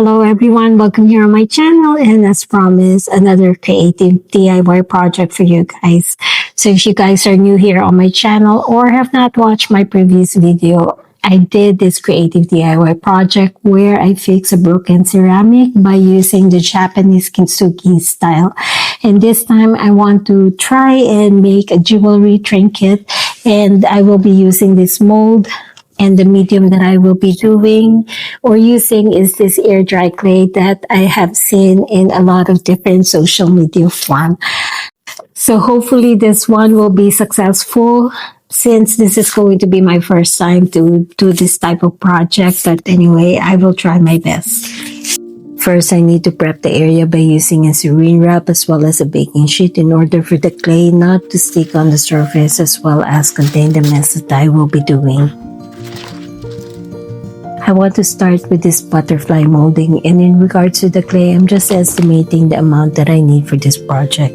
Hello everyone, welcome here on my channel, and as promised, another creative DIY project for you guys. So if you guys are new here on my channel or have not watched my previous video, I did this creative DIY project where I fixed a broken ceramic by using the Japanese kintsugi style. And this time I want to try and make a jewelry trinket, and I will be using this mold. And the medium that I will be doing or using is this air dry clay that I have seen in a lot of different social media form. So hopefully this one will be successful, since this is going to be my first time to do this type of project. But anyway, I will try my best. First, I need to prep the area by using a saran wrap as well as a baking sheet in order for the clay not to stick on the surface, as well as contain the mess that I will be doing. I want to start with this butterfly molding, and in regards to the clay, I'm just estimating the amount that I need for this project.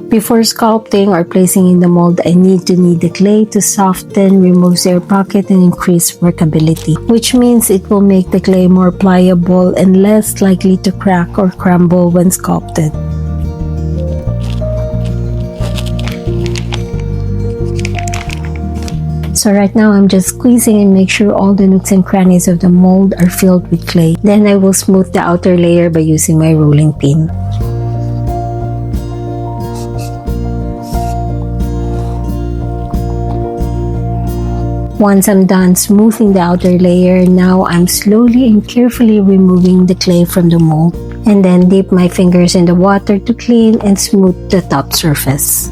Before sculpting or placing in the mold, I need to knead the clay to soften, remove air pocket, and increase workability, which means it will make the clay more pliable and less likely to crack or crumble when sculpted. So right now, I'm just squeezing and make sure all the nooks and crannies of the mold are filled with clay. Then I will smooth the outer layer by using my rolling pin. Once I'm done smoothing the outer layer, now I'm slowly and carefully removing the clay from the mold, and then dip my fingers in the water to clean and smooth the top surface.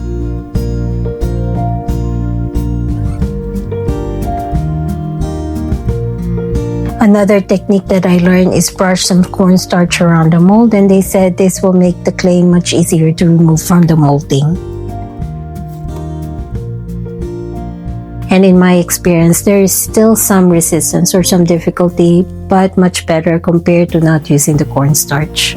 Another technique that I learned is brush some cornstarch around the mold, and they said this will make the clay much easier to remove from the molding. And in my experience, there is still some resistance or some difficulty, but much better compared to not using the cornstarch.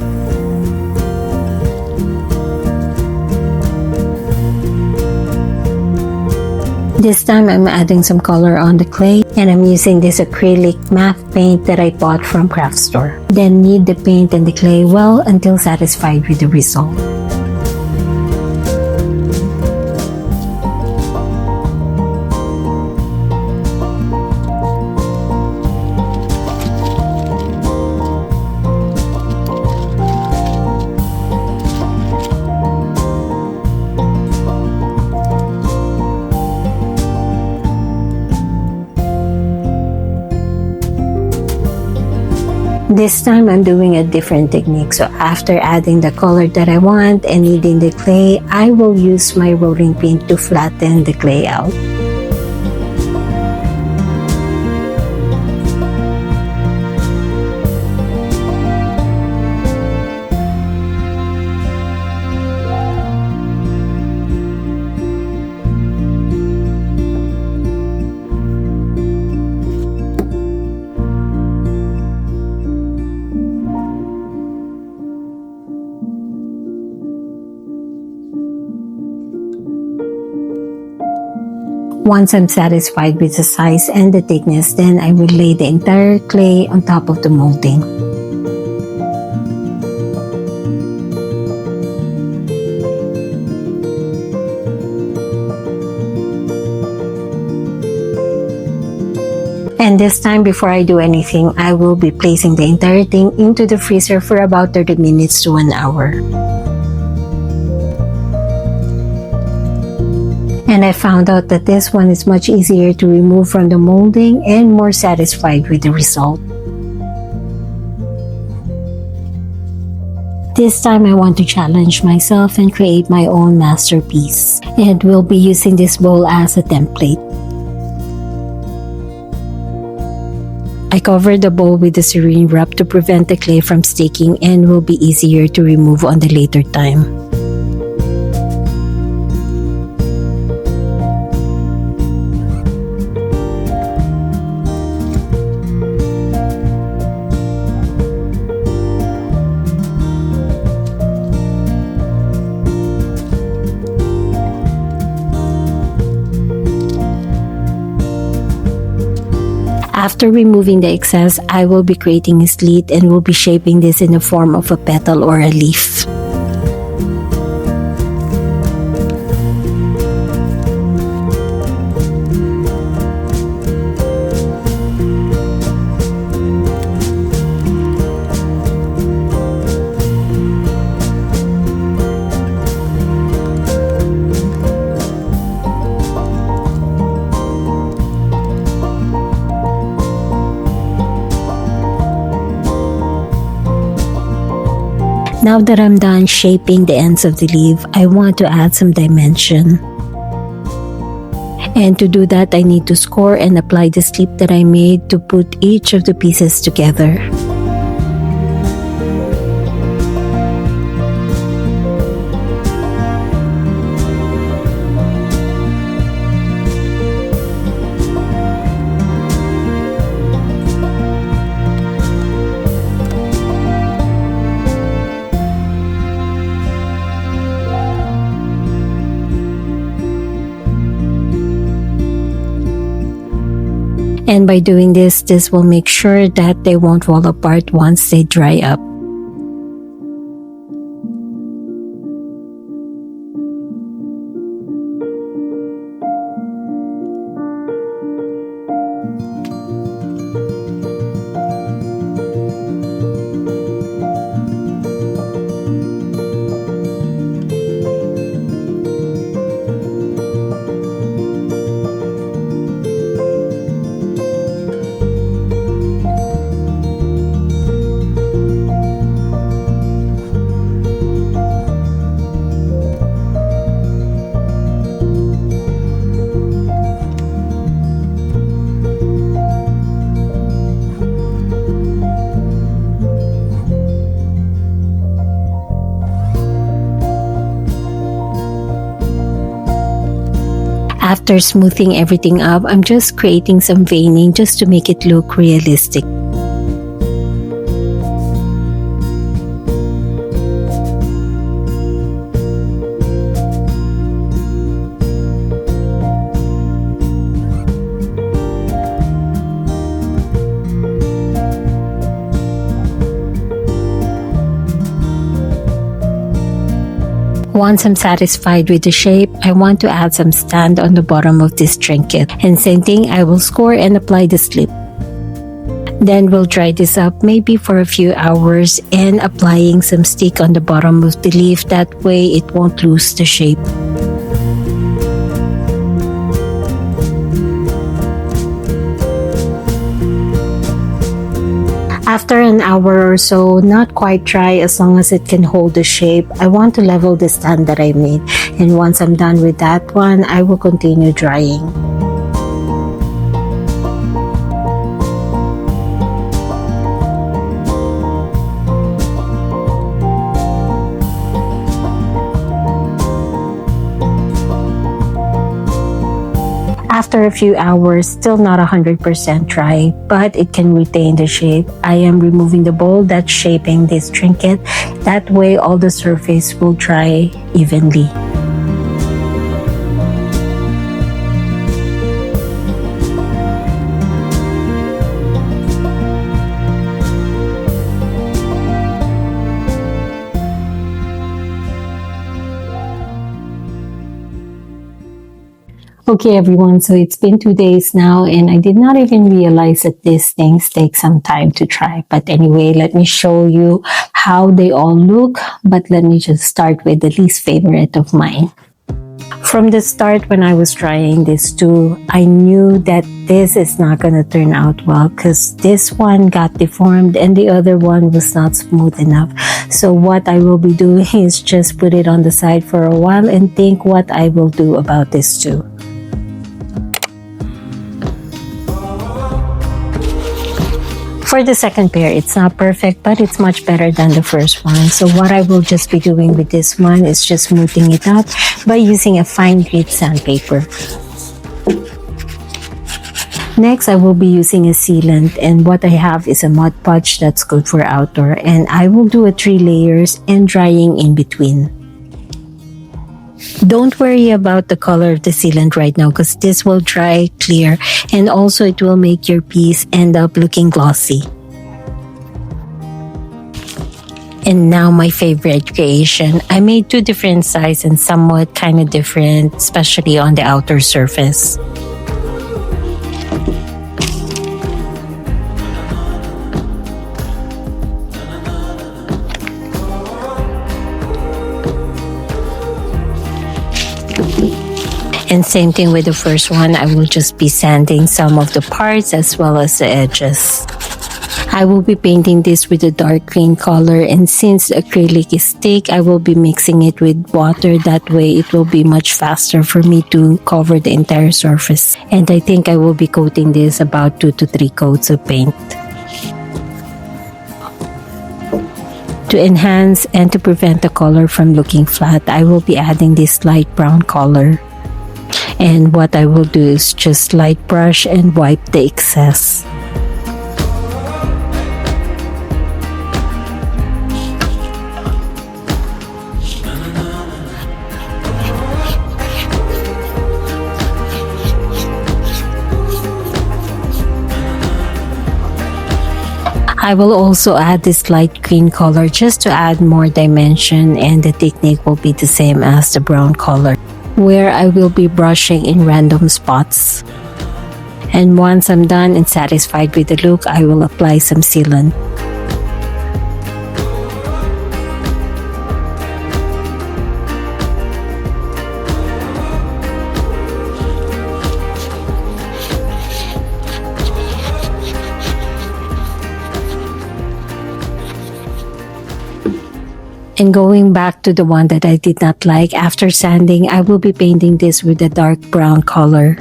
This time I'm adding some color on the clay, and I'm using this acrylic matte paint that I bought from craft store. Then knead the paint and the clay well until satisfied with the result. This time I'm doing a different technique. So after adding the color that I want and kneading the clay, I will use my rolling pin to flatten the clay out. Once I'm satisfied with the size and the thickness, then I will lay the entire clay on top of the molding. And this time, before I do anything, I will be placing the entire thing into the freezer for about 30 minutes to 1 hour. And I found out that this one is much easier to remove from the molding and more satisfied with the result. This time I want to challenge myself and create my own masterpiece, and will be using this bowl as a template. I covered the bowl with the saran wrap to prevent the clay from sticking, and will be easier to remove on the later time. After removing the excess, I will be creating a slit and will be shaping this in the form of a petal or a leaf. Now that I'm done shaping the ends of the leaf, I want to add some dimension. And to do that, I need to score and apply the slip that I made to put each of the pieces together. And by doing this will make sure that they won't fall apart once they dry up. After smoothing everything up, I'm just creating some veining just to make it look realistic. Once I'm satisfied with the shape, I want to add some stand on the bottom of this trinket. And same thing, I will score and apply the slip. Then we'll dry this up maybe for a few hours and applying some stick on the bottom of the leaf. That way it won't lose the shape. After an hour or so, not quite dry as long as it can hold the shape, I want to level the stand that I made. And once I'm done with that one, I will continue drying. After a few hours, still not 100% dry, but it can retain the shape. I am removing the bowl that's shaping this trinket. That way all the surface will dry evenly. Okay everyone, so it's been 2 days now and I did not even realize that these things take some time to dry. But anyway, let me show you how they all look. But let me just start with the least favorite of mine. From the start when I was trying this too, I knew that this is not going to turn out well because this one got deformed and the other one was not smooth enough. So what I will be doing is just put it on the side for a while and think what I will do about this too. For the second pair, it's not perfect, but it's much better than the first one. So what I will just be doing with this one is just smoothing it up by using a fine grit sandpaper. Next, I will be using a sealant, and what I have is a Mod Podge that's good for outdoor, and I will do a 3 layers and drying in between. Don't worry about the color of the sealant right now because this will dry clear and also it will make your piece end up looking glossy. And now my favorite creation. I made two different sizes and somewhat kind of different, especially on the outer surface. And same thing with the first one, I will just be sanding some of the parts as well as the edges. I will be painting this with a dark green color, and since the acrylic is thick, I will be mixing it with water. That way it will be much faster for me to cover the entire surface. And I think I will be coating this about 2 to 3 coats of paint. To enhance and to prevent the color from looking flat, I will be adding this light brown color. And what I will do is just light brush and wipe the excess. I will also add this light green color just to add more dimension, and the technique will be the same as the brown color, where I will be brushing in random spots. And once I'm done and satisfied with the look, I will apply some sealant. And going back to the one that I did not like, after sanding, I will be painting this with a dark brown color.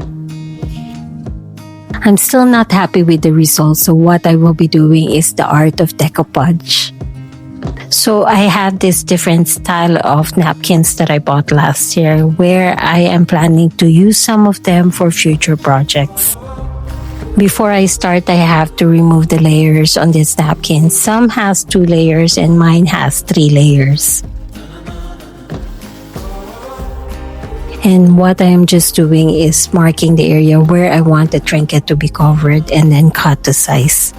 I'm still not happy with the results, so what I will be doing is the art of decoupage. So I have this different style of napkins that I bought last year, where I am planning to use some of them for future projects. Before I start, I have to remove the layers on this napkin. Some has 2 layers and mine has 3 layers. And what I am just doing is marking the area where I want the trinket to be covered and then cut the size.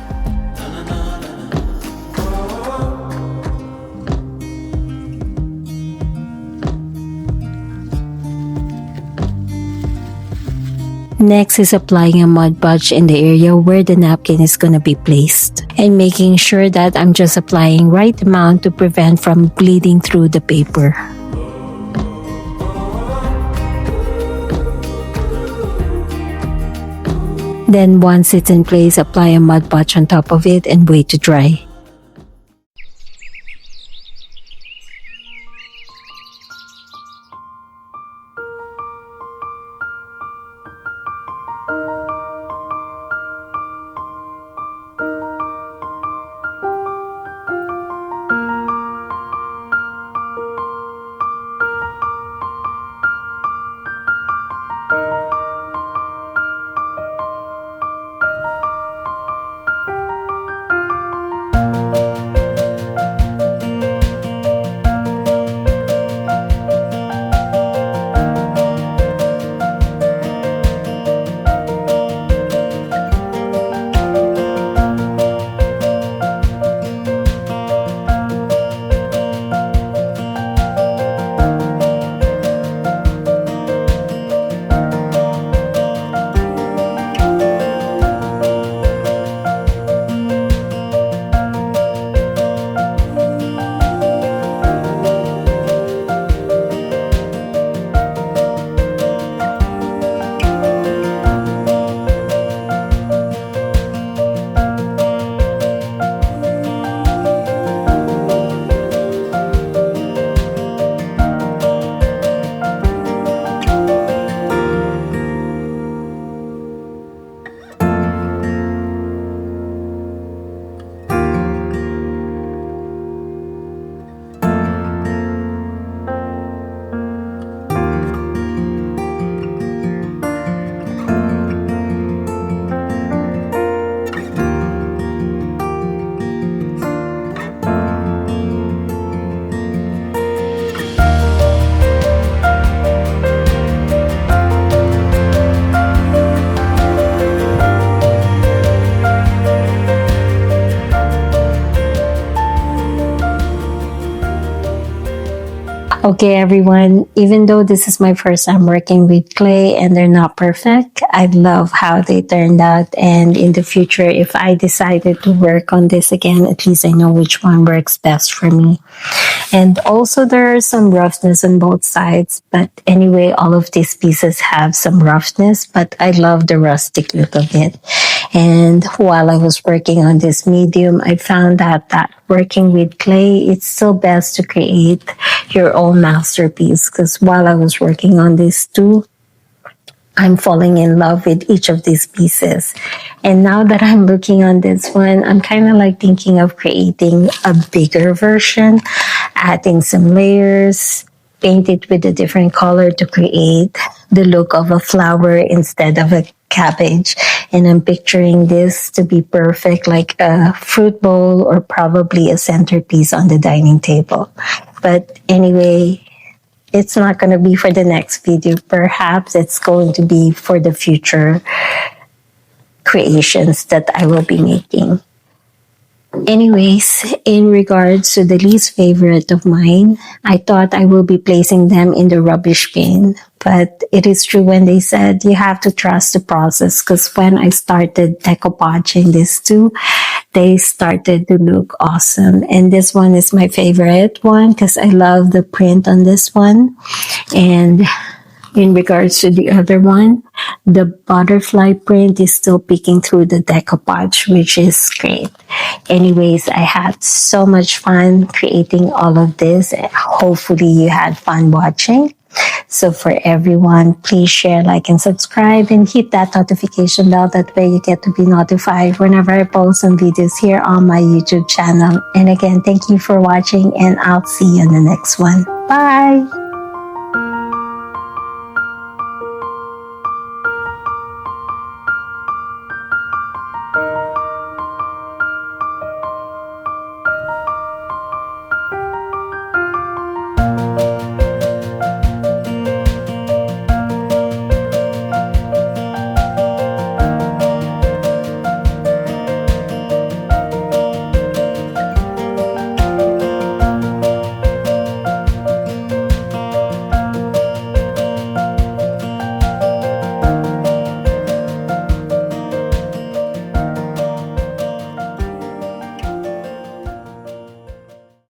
Next is applying a Mod Podge in the area where the napkin is going to be placed, and making sure that I'm just applying right amount to prevent from bleeding through the paper. Then once it's in place, apply a Mod Podge on top of it and wait to dry. Okay, everyone, even though this is my first time working with clay and they're not perfect, I love how they turned out. And in the future, if I decided to work on this again, at least I know which one works best for me. And also, there are some roughness on both sides. But anyway, all of these pieces have some roughness, but I love the rustic look of it. And while I was working on this medium, I found out that working with clay, it's still best to create your own masterpiece. Because while I was working on this too, I'm falling in love with each of these pieces. And now that I'm looking on this one, I'm kind of like thinking of creating a bigger version, adding some layers, paint it with a different color to create the look of a flower instead of a cabbage. And I'm picturing this to be perfect, like a fruit bowl or probably a centerpiece on the dining table. But anyway, it's not going to be for the next video. Perhaps it's going to be for the future creations that I will be making. Anyways, in regards to the least favorite of mine, I thought I will be placing them in the rubbish bin. But it is true when they said you have to trust the process, because when I started decoupaging this too, they started to look awesome. And this one is my favorite one because I love the print on this one. And in regards to the other one, the butterfly print is still peeking through the decoupage, which is great. Anyways, I had so much fun creating all of this. Hopefully you had fun watching. So for everyone, please share, like, and subscribe, and hit that notification bell. That way you get to be notified whenever I post some videos here on my YouTube channel. And again, thank you for watching, and I'll see you in the next one. Bye!